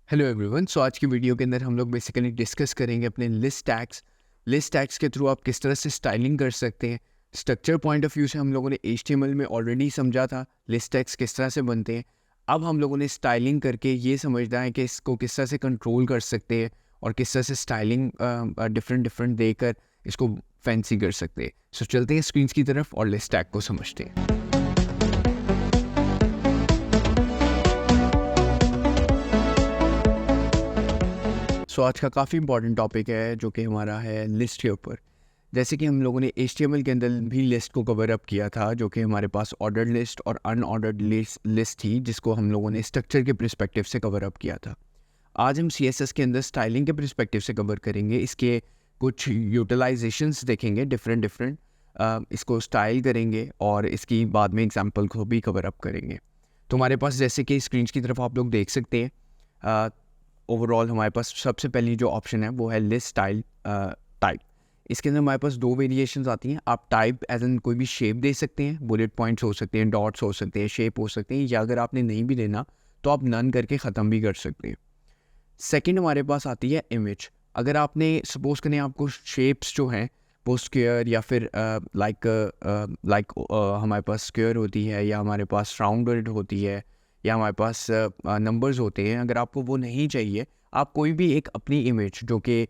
Hello everyone. सो आज की video के अंदर हम लोग बेसिकली डिस्कस करेंगे अपने लिस्ट टैग्स के थ्रू आप किस तरह से स्टाइलिंग कर सकते हैं। स्ट्रक्चर पॉइंट ऑफ व्यू से हम लोगों ने HTML में ऑलरेडी समझा था लिस्ट टैग्स किस तरह से बनते हैं। अब हम लोगों ने स्टाइलिंग करके ये समझना है कि इसको किस तरह से कंट्रोल कर सकते हैं और किस तरह से स्टाइलिंग डिफरेंट डिफरेंट देकर इसको फैंसी कर सकते हैं। सो चलते हैं स्क्रीन की तरफ और लिस्ट टैग को समझते हैं। सो आज का काफ़ी इंपॉर्टेंट टॉपिक है जो कि हमारा है लिस्ट के ऊपर। जैसे कि हम लोगों ने HTML के अंदर भी लिस्ट को कवर अप किया था, जो कि हमारे पास ऑर्डर्ड लिस्ट और अनऑर्डर्ड लिस्ट थी, जिसको हम लोगों ने स्ट्रक्चर के पर्सपेक्टिव से कवर अप किया था। आज हम CSS के अंदर स्टाइलिंग के पर्सपेक्टिव से कवर करेंगे। इसके कुछ यूटिलाइजेशंस देखेंगे डिफरेंट डिफरेंट, इसको स्टाइल करेंगे और इसकी बाद में एग्जांपल को भी कवर अप करेंगे। तो हमारे पास जैसे कि स्क्रीन की तरफ आप लोग देख सकते हैं, ओवरऑल हमारे पास सबसे पहली जो ऑप्शन है वो है लिस्ट स्टाइल टाइप। इसके अंदर हमारे पास दो वेरिएशंस आती हैं। आप टाइप एज एन कोई भी शेप दे सकते हैं, बुलेट पॉइंट्स हो सकते हैं, डॉट्स हो सकते हैं, शेप हो सकते हैं, या अगर आपने नहीं भी देना तो आप नन करके ख़त्म भी कर सकते हैं। सेकंड हमारे पास आती है इमेज। अगर आपने सपोज करें आपको शेप्स जो हैं वो स्क्वायर या फिर लाइक हमारे पास स्क्वायर होती है, या हमारे पास राउंडेड होती है, या हमारे पास नंबर्स होते हैं, अगर आपको वो नहीं चाहिए, आप कोई भी एक अपनी इमेज जो कि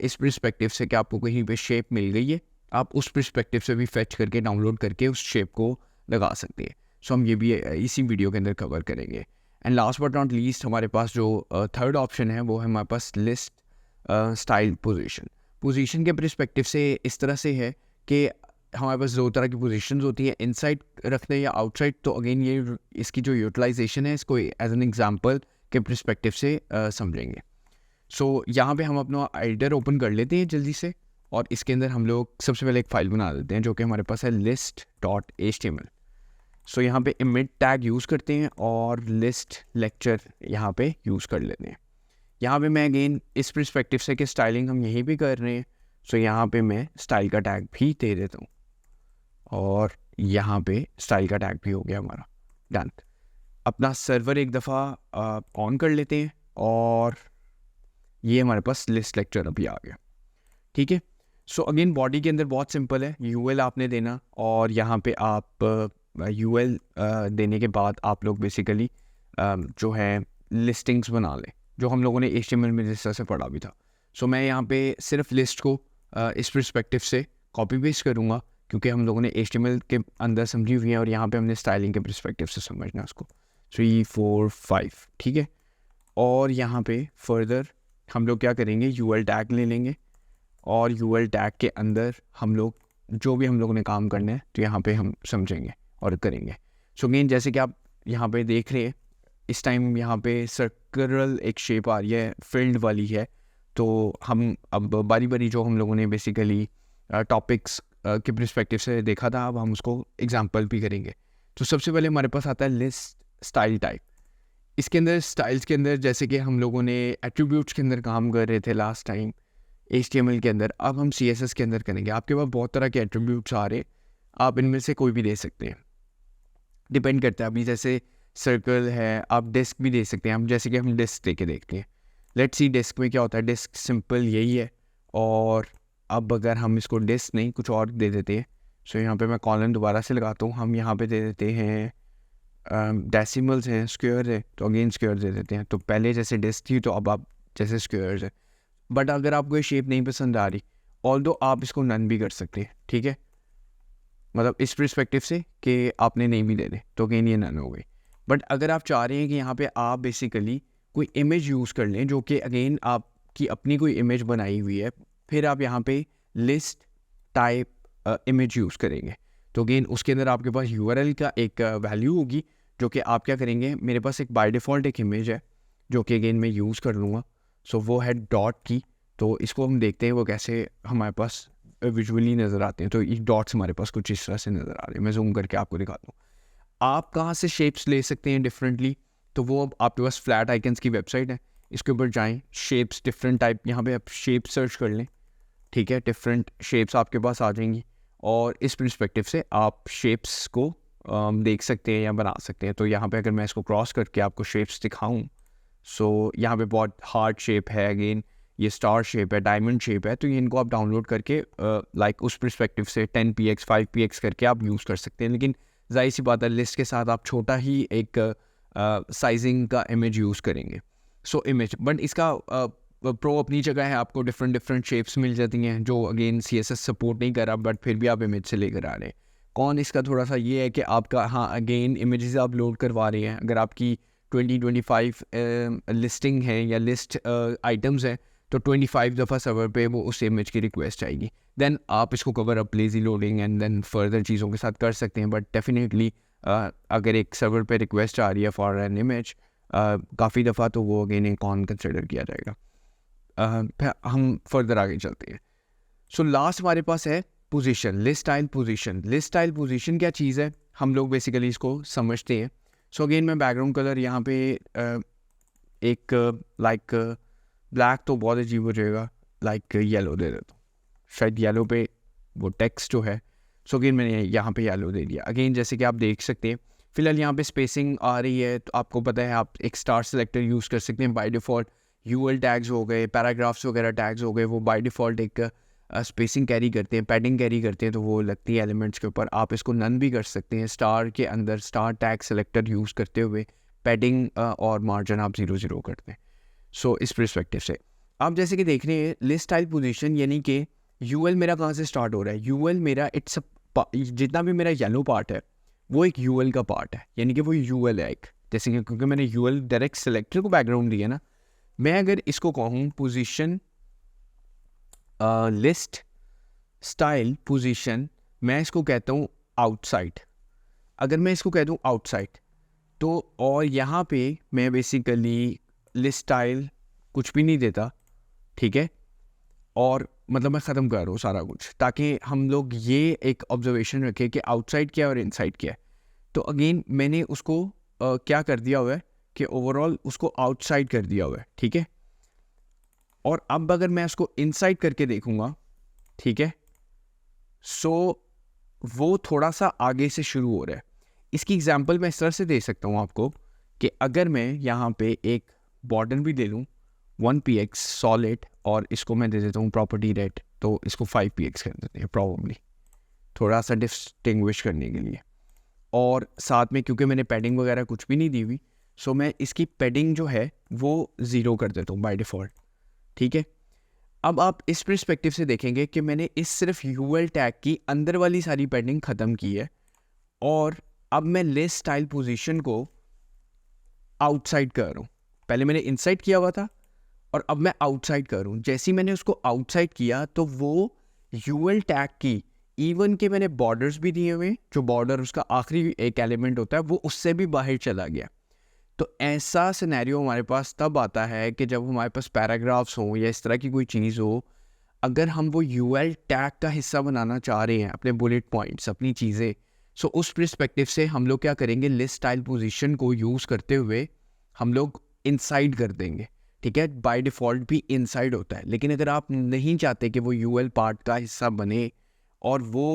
इस पर्सपेक्टिव से कि आपको कहीं पे शेप मिल गई है, आप उस पर्सपेक्टिव से भी फेच करके डाउनलोड करके उस शेप को लगा सकते हैं। सो हम ये भी इसी वीडियो के अंदर कवर करेंगे। And last but not least हमारे पास जो थर्ड ऑप्शन है वो है हमारे पास लिस्ट स्टाइल पोजीशन के पर्सपेक्टिव से इस तरह से है कि हमारे पास दो तरह की पोजीशंस होती है, इनसाइड रखने या आउटसाइड। तो अगेन ये इसकी जो यूटिलाइजेशन है इसको एज एन एग्जांपल के पर्सपेक्टिव से समझेंगे। सो यहाँ पे हम अपना एडिटर ओपन कर लेते हैं जल्दी से, और इसके अंदर हम लोग सबसे पहले एक फ़ाइल बना देते हैं जो कि हमारे पास है list.html। सो यहाँ पे इमेज टैग यूज़ करते हैं और लिस्ट लेक्चर यहाँ पे यूज़ कर लेते हैं। यहाँ पे मैं अगेन इस पर्सपेक्टिव से कि स्टाइलिंग हम यहीं भी कर रहे हैं, सो यहाँ पे मैं स्टाइल का टैग भी दे देता हूँ, और यहाँ पे स्टाइल का टैग भी हो गया हमारा डन। अपना सर्वर एक दफ़ा ऑन कर लेते हैं, और ये हमारे पास लिस्ट लेक्चर अभी आ गया। ठीक है। सो अगेन बॉडी के अंदर बहुत सिंपल है, UL आपने देना, और यहाँ पे आप UL देने के बाद आप लोग बेसिकली जो है लिस्टिंग्स बना लें, जो हम लोगों ने HTML में जिस तरह से पढ़ा भी था। सो मैं यहाँ पे सिर्फ लिस्ट को इस पर्सपेक्टिव से कॉपी पेस्ट करूँगा, क्योंकि हम लोगों ने HTML के अंदर समझी हुई है और यहाँ पे हमने स्टाइलिंग के पर्सपेक्टिव से समझना है उसको। 3 4 5 ठीक है। और यहाँ पे फर्दर हम लोग क्या करेंगे, UL टैग ले लेंगे, और UL टैग के अंदर हम लोग जो भी हम लोगों ने काम करना है तो यहाँ पे हम समझेंगे और करेंगे। सो अगेन जैसे कि आप यहाँ पे देख रहे हैं, इस टाइम यहाँ पे सर्कल एक शेप आ रही है, फील्ड वाली है। तो हम अब बारी बारी जो हम लोगों ने बेसिकली टॉपिक्स के पर्सपेक्टिव से देखा था, अब हम उसको एग्जांपल भी करेंगे। तो सबसे पहले हमारे पास आता है लिस्ट स्टाइल टाइप। इसके अंदर स्टाइल्स के अंदर जैसे कि हम लोगों ने एट्रीब्यूट्स के अंदर काम कर रहे थे लास्ट टाइम HTML के अंदर, अब हम CSS के अंदर करेंगे। आपके पास बहुत तरह के एट्रीब्यूट्स आ रहे, आप इनमें से कोई भी दे सकते हैं, डिपेंड करता है। अभी जैसे सर्कल है, आप डिस्क भी दे सकते हैं। हम जैसे कि हम डिस्क दे के देखते हैं, लेट्स सी डिस्क में क्या होता है। डिस्क सिंपल यही है, और अब अगर हम इसको डिस्क नहीं कुछ और दे देते हैं, सो यहाँ पे मैं कॉलन दोबारा से लगाता हूँ, हम यहाँ पे दे देते हैं डेसिमल्स हैं, स्क्वायर है, तो अगेन स्क्वायर दे देते हैं। तो पहले जैसे डिस्क थी तो अब आप जैसे स्क्वायर्स है। बट अगर आपको ये शेप नहीं पसंद आ रही, ऑल्दो आप इसको नन भी कर सकते हैं। ठीक है, मतलब इस पर्सपेक्टिव से कि आपने नहीं भी दे दे तो अगेन ये नन हो गई। बट अगर आप चाह रहे हैं कि यहाँ पे आप बेसिकली कोई इमेज यूज़ कर लें, जो कि अगेन आपकी अपनी कोई इमेज बनाई हुई है, फिर आप यहाँ पे लिस्ट टाइप इमेज यूज़ करेंगे। तो अगेन उसके अंदर आपके पास URL का एक वैल्यू होगी, जो कि आप क्या करेंगे, मेरे पास एक बाय डिफ़ॉल्ट एक इमेज है जो कि अगेन मैं यूज़ कर लूँगा। सो वो है डॉट की। तो इसको हम देखते हैं वो कैसे हमारे पास विजुअली नज़र आते हैं। तो ये डॉट्स हमारे पास कुछ इस तरह से नज़र आ रहे हैं। मैं जूम करके आपको दिखाता हूँ। आप कहाँ से शेप्स ले सकते हैं डिफरेंटली, तो वो अब आपके पास फ्लैट आइकन्स की वेबसाइट है, इसके ऊपर जाएं, शेप्स डिफरेंट टाइप, यहाँ पे आप शेप सर्च कर लें। ठीक है, डिफरेंट शेप्स आपके पास आ जाएंगी, और इस पर्सपेक्टिव से आप शेप्स को देख सकते हैं या बना सकते हैं। तो यहाँ पे अगर मैं इसको क्रॉस करके आपको शेप्स दिखाऊं, सो यहाँ पे बहुत हार्ट शेप है, अगेन ये स्टार शेप है, डायमंड शेप है, तो ये इनको आप डाउनलोड करके लाइक उस परस्पेक्टिव से 10px 5px करके आप यूज़ कर सकते हैं। लेकिन जाहिर सी बात है लिस्ट के साथ आप छोटा ही एक साइजिंग का इमेज यूज़ करेंगे। सो इमेज बट इसका प्रो अपनी जगह है, आपको डिफरेंट डिफरेंट शेप्स मिल जाती हैं जो अगेन CSS सपोर्ट नहीं कर रहा, बट फिर भी आप इमेज से लेकर आ रहे हैं। कौन इसका थोड़ा सा ये है कि आपका हाँ अगेन इमेजेस आप लोड करवा रहे हैं, अगर आपकी 20-25 लिस्टिंग है या लिस्ट आइटम्स हैं तो 25 दफ़ा सर्वर पे वो उस इमेज की रिक्वेस्ट आएगी, देन आप इसको cover up lazy loading and then further चीज़ों के साथ कर सकते हैं। बट डेफिनेटली अगर एक सर्वर पे रिक्वेस्ट आ रही है फॉर एन इमेज काफ़ी दफ़ा, तो वो अगेन एक कौन कंसिडर किया जाएगा। फिर हम फर्दर आगे चलते हैं। सो लास्ट हमारे पास है position, list style position. List style position क्या चीज़ है, हम लोग बेसिकली इसको समझते हैं। सो अगेन मैं बैकग्राउंड कलर यहाँ पे एक लाइक ब्लैक तो बहुत अजीब हो जाएगा, लाइक येलो दे देता हूँ, शायद येलो पे वो टेक्स्ट जो है। सो अगेन मैंने यहाँ पे येलो दे दिया। अगेन जैसे कि आप देख सकते हैं फिलहाल यहाँ पे स्पेसिंग आ रही है, तो आपको पता है आप एक स्टार सेलेक्टर यूज़ कर सकते हैं। बाय डिफ़ॉल्ट UL टैग्स हो गए, पैराग्राफ्स वगैरह टैग्स हो गए, वो बाय डिफ़ॉल्ट एक स्पेसिंग कैरी करते हैं, पैडिंग कैरी करते हैं, तो वो लगती है एलिमेंट्स के ऊपर। आप इसको नन भी कर सकते हैं, स्टार के अंदर स्टार टैग सेलेक्टर यूज़ करते हुए पैडिंग और मार्जिन आप 0 करते हैं। सो इस परस्पेक्टिव से आप जैसे कि देख रहे हैं लिस्ट स्टाइल पोजीशन, यानी कि UL मेरा कहाँ से स्टार्ट हो रहा है, UL मेरा इट्स जितना भी मेरा येलो पार्ट है वो एक UL का पार्ट है, यानी कि वो UL है एक, जैसे कि क्योंकि मैंने UL डायरेक्ट सेलेक्टर को बैकग्राउंड दिया ना। मैं अगर इसको कहूँ पोजीशन लिस्ट स्टाइल पोजीशन, मैं इसको कहता हूँ आउटसाइड। अगर मैं इसको कह दूँ आउटसाइड तो, और यहाँ पे मैं बेसिकली लिस्ट स्टाइल कुछ भी नहीं देता, ठीक है, और मतलब मैं ख़त्म कर रहा हूँ सारा कुछ, ताकि हम लोग ये एक ऑब्जर्वेशन रखें कि आउटसाइड क्या है और इनसाइड क्या है। तो अगेन मैंने उसको क्या कर दिया हुआ है कि ओवरऑल उसको आउटसाइड कर दिया हुआ है, ठीक है। और अब अगर मैं उसको इनसाइड करके देखूंगा, ठीक है, सो वो थोड़ा सा आगे से शुरू हो रहा है। इसकी एग्जांपल मैं इस तरह से दे सकता हूँ आपको कि अगर मैं यहाँ पे एक बॉर्डर भी ले लूँ 1px सॉलिड, और इसको मैं दे देता हूँ प्रॉपर्टी रेट, तो इसको 5px कर देते हैं प्रॉब्ली, थोड़ा सा डिस्टिंग्विश करने के लिए। और साथ में क्योंकि मैंने पैडिंग वगैरह कुछ भी नहीं दी हुई, सो मैं इसकी पैडिंग जो है वो 0 कर देता हूँ बाय डिफ़ॉल्ट, ठीक है। अब आप इस पर्सपेक्टिव से देखेंगे कि मैंने इस सिर्फ UL टैग की अंदर वाली सारी पैडिंग ख़त्म की है, और अब मैं लिस्ट स्टाइल पोजीशन को आउटसाइड कर रहा हूँ। पहले मैंने इनसाइड किया हुआ था और अब मैं आउटसाइड कर रहा हूँ। जैसे ही मैंने उसको आउटसाइड किया तो वो UL टैग की इवन के मैंने बॉर्डर्स भी दिए हुए, जो बॉर्डर उसका आखिरी एक एलिमेंट होता है वो उससे भी बाहर चला गया। तो ऐसा सिनेरियो हमारे पास तब आता है कि जब हमारे पास पैराग्राफ्स हो या इस तरह की कोई चीज़ हो, अगर हम वो UL टैग का हिस्सा बनाना चाह रहे हैं, अपने बुलेट पॉइंट्स, अपनी चीज़ें, सो उस पर्सपेक्टिव से हम लोग क्या करेंगे, लिस्ट स्टाइल पोजीशन को यूज़ करते हुए हम लोग इनसाइड कर देंगे, ठीक है। बाय डिफ़ॉल्ट भी इनसाइड होता है, लेकिन अगर आप नहीं चाहते कि वो UL पार्ट का हिस्सा बने और वो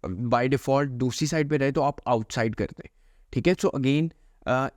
बाय डिफ़ॉल्ट दूसरी साइड पे रहे, तो आप आउटसाइड कर दें, ठीक है। सो अगेन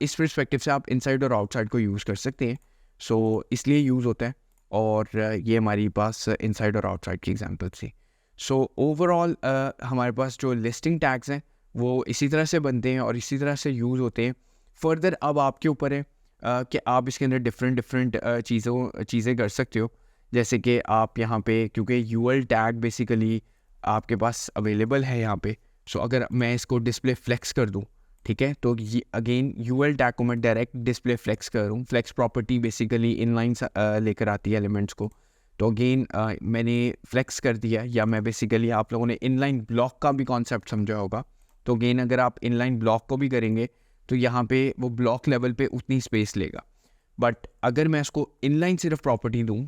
इस पर्सपेक्टिव से आप इनसाइड और आउटसाइड को यूज़ कर सकते हैं, सो इसलिए यूज़ होता है। और ये हमारी पास इनसाइड और आउटसाइड की एग्जांपल थी। सो ओवरऑल हमारे पास जो लिस्टिंग टैग्स हैं वो इसी तरह से बनते हैं और इसी तरह से यूज़ होते हैं। फर्दर अब आपके ऊपर है कि आप इसके अंदर डिफरेंट चीज़ें कर सकते हो, जैसे कि आप यहाँ पे क्योंकि UL टैग बेसिकली आपके पास अवेलेबल है यहाँ पे, सो अगर मैं इसको डिस्प्ले फ्लेक्स कर दूँ, ठीक है, तो ये अगेन UL टैग को मैं डायरेक्ट डिस्प्ले फ्लेक्स करूँ। फ्लेक्स प्रॉपर्टी बेसिकली इनलाइन लेकर आती है एलिमेंट्स को, तो अगेन मैंने फ्लेक्स कर दिया, या मैं बेसिकली आप लोगों ने इनलाइन ब्लॉक का भी कॉन्सेप्ट समझा होगा। तो अगेन अगर आप इनलाइन ब्लॉक को भी करेंगे तो यहाँ पे वो ब्लॉक लेवल पे उतनी स्पेस लेगा, बट अगर मैं इसको इनलाइन सिर्फ प्रॉपर्टी दूँ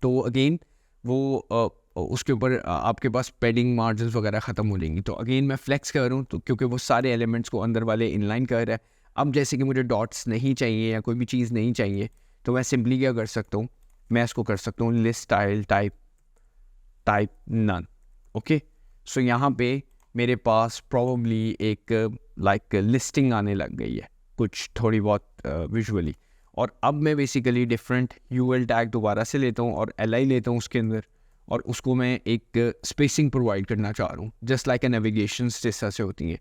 तो अगेन वो उसके ऊपर आपके पास पैडिंग मार्जिन वगैरह ख़त्म हो जाएंगी। तो अगेन मैं फ्लेक्स कर रहा हूँ तो क्योंकि वो सारे एलिमेंट्स को अंदर वाले इनलाइन कर रहा है। अब जैसे कि मुझे डॉट्स नहीं चाहिए या कोई भी चीज़ नहीं चाहिए, तो मैं सिंपली क्या कर सकता हूँ, मैं इसको कर सकता हूँ list style type none, okay. So यहाँ पे मेरे पास प्रॉब्ली एक लाइक लिस्टिंग आने लग गई है कुछ थोड़ी बहुत विजुअली, और अब मैं बेसिकली डिफरेंट यूएल टैग दोबारा से लेता हूँ और एल आई लेता हूँ उसके अंदर, और उसको मैं एक स्पेसिंग प्रोवाइड करना चाह रहा हूँ, जस्ट लाइक ए नेविगेशन जिस तरह से होती हैं।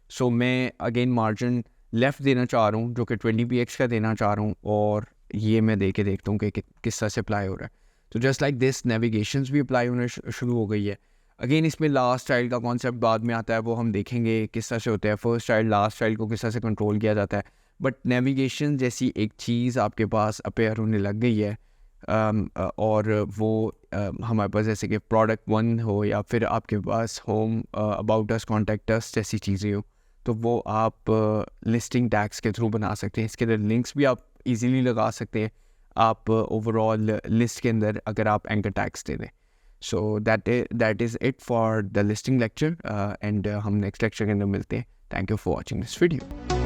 सो मैं अगेन मार्जिन लेफ़्ट देना चाह रहा हूँ, जो कि 20px का देना चाह रहा हूँ, और ये मैं दे के देखता हूँ कि किस तरह से अप्लाई हो रहा है। तो जस्ट लाइक दिस नेविगेशंस भी अप्लाई होने शुरू हो गई है। अगेन इसमें लास्ट चाइल्ड का कॉन्सेप्ट बाद में आता है, वो हम देखेंगे किस तरह से होता है, फर्स्ट चाइल्ड लास्ट चाइल्ड को किस तरह से कंट्रोल किया जाता है। बट नेविगेशन जैसी एक चीज़ आपके पास अपेयर होने लग गई है, और वो हमारे पास जैसे कि प्रोडक्ट 1 हो या फिर आपके पास home, about us, contact us जैसी चीज़ें हो, तो वो आप लिस्टिंग टैग्स के थ्रू बना सकते हैं। इसके अंदर लिंक्स भी आप इजीली लगा सकते हैं आप ओवरऑल लिस्ट के अंदर, अगर आप एंकर टैग्स दे दें। So that is it for the listing lecture, and हम नेक्स्ट लेक्चर के अंदर मिलते हैं। Thank you for watching this video.